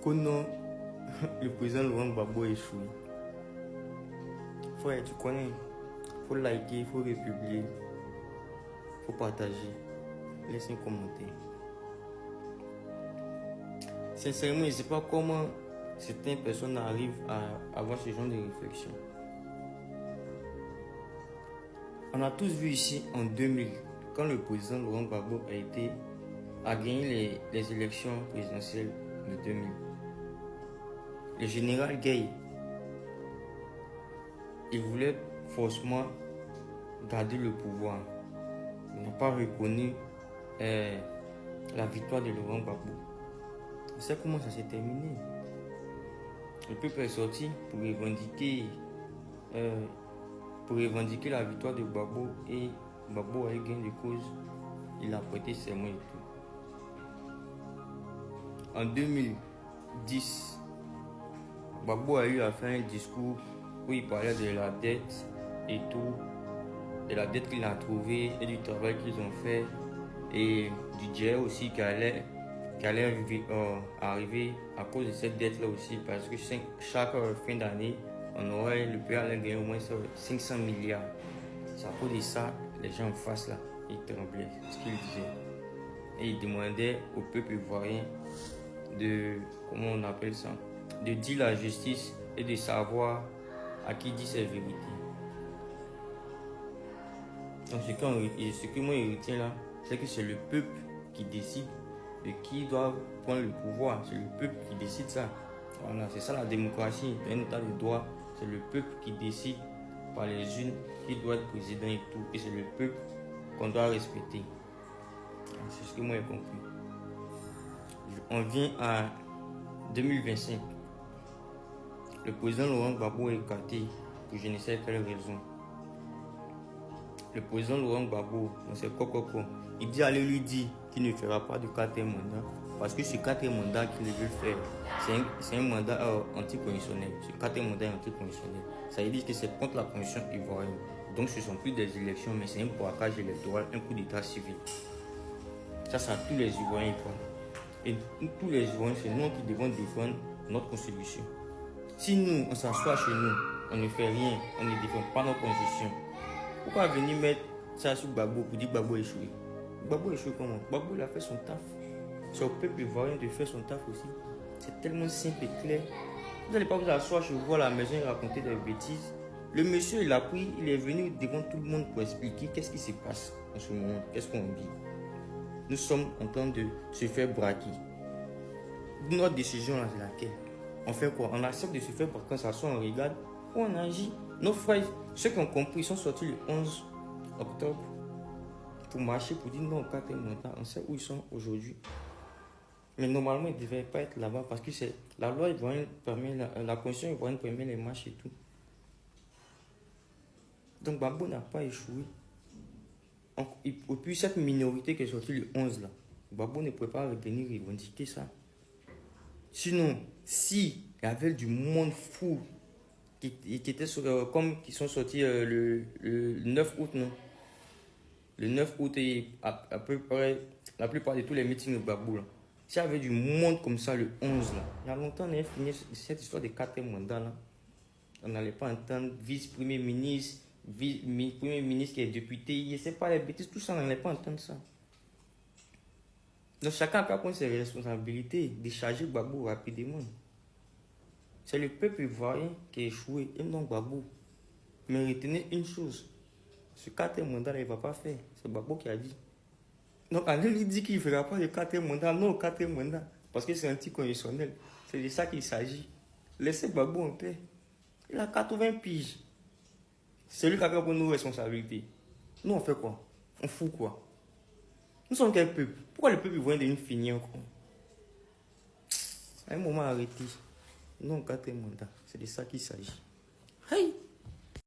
Comment le président Laurent Gbagbo a échoué? Frère, tu connais, il faut liker, il faut republier, il faut partager, laisser un commentaire. Sincèrement, je ne sais pas comment certaines personnes arrivent à avoir ce genre de réflexion. On a tous vu ici en 2000, quand le président Laurent Gbagbo a gagné les élections présidentielles de 2000. Le général Gueye, il voulait forcément garder le pouvoir. Il n'a pas reconnu la victoire de Laurent Gbagbo. Vous savez comment ça s'est terminé? Le peuple est sorti pour revendiquer la victoire de Gbagbo, et Gbagbo a eu gain de cause. Il a prêté serment et tout. En 2010, Gbagbo a eu à faire un discours où il parlait de la dette et tout, de la dette qu'il a trouvée et du travail qu'ils ont fait, et du dieu aussi qui allait arriver à cause de cette dette là aussi, parce que chaque fin d'année le pays allait gagner au moins 500 milliards. C'est à cause de ça, les gens en face là, ils tremblaient, ce qu'ils disaient, et ils demandaient au peuple ivoirien de, comment on appelle ça, de dire la justice et de savoir à qui dit ses vérités. Donc ce que moi je retiens là, c'est que c'est le peuple qui décide de qui doit prendre le pouvoir. C'est le peuple qui décide ça. Voilà, c'est ça la démocratie, un état de droit. C'est le peuple qui décide par les urnes qui doit être président et tout. Et c'est le peuple qu'on doit respecter. C'est ce que moi j'ai compris. On vient à 2025. Le président Laurent Gbagbo est écarté pour je ne sais quelle raison. Le président Laurent Gbagbo, dans ses cococos, il dit, allez lui dire qu'il ne fera pas de quatrième mandat, parce que ce quatrième mandat qu'il veut faire, c'est un mandat anticonstitutionnel. Ce quatrième mandat est anticonstitutionnel. Ça veut dire que c'est contre la constitution ivoirienne. Donc ce ne sont plus des élections, mais c'est un braquage électoral, un coup d'état civil. Ça, c'est à tous les Ivoiriens. Et tous les Ivoiriens, c'est nous qui devons défendre notre constitution. Si nous, on s'assoit chez nous, on ne fait rien, on ne défend pas notre constitution, pourquoi venir mettre ça sur Gbagbo pour dire que Gbagbo a échoué? Gbagbo a échoué comment? Gbagbo il a fait son taf. C'est au peuple ivoirien de faire son taf aussi. C'est tellement simple et clair. Vous n'allez pas vous asseoir chez vous à la maison et raconter des bêtises. Le monsieur, il a pris, il est venu devant tout le monde pour expliquer qu'est-ce qui se passe en ce moment, qu'est-ce qu'on vit. Nous sommes en train de se faire braquer. Notre décision là, c'est laquelle? On fait quoi? On accepte de se faire braquer, on s'assoit, on regarde, ou on agit. Nos frères, ceux qui ont compris, ils sont sortis le 11 octobre pour marcher, pour dire non au quatrième mandat. On sait où ils sont aujourd'hui. Mais normalement, ils ne devaient pas être là-bas parce que c'est la loi ivoirienne permet, la constitution ivoirienne permet les marches et tout. Donc Gbagbo n'a pas échoué. Et puis cette minorité qui est sortie le 11 là, Gbagbo ne pouvait pas revenir revendiquer ça. Sinon, si il y avait du monde fou qui étaient comme qui sont sortis le 9 août, non? Le 9 août, et à peu près la plupart de tous les meetings de Gbagbo là. S'il y avait du monde comme ça le 11 là, il y a longtemps on avait fini cette histoire de quatrième mandat là. On n'allait pas entendre vice-premier ministre, premier ministre qui est député, je ne sais pas les bêtises, tout ça, on n'allait pas entendre ça. Donc chacun a prendre ses responsabilités, décharger Gbagbo rapidement. C'est le peuple ivoirien qui a échoué, et non Gbagbo. Mais retenez une chose, ce quatrième mandat là, il ne va pas faire, c'est Gbagbo qui a dit. Donc, allez lui dire qu'il ne fera pas le quatrième mandat, non au quatrième mandat, parce que c'est anticonstitutionnel. C'est de ça qu'il s'agit. Laissez Gbagbo en paix. Il a 80 piges. C'est lui qui a pris nos responsabilités. Nous, on fait quoi? On fout quoi? Nous sommes quel peuple? Pourquoi le peuple vient de nous finir encore? À un moment, arrêtez. Non au quatrième mandat. C'est de ça qu'il s'agit. Hey!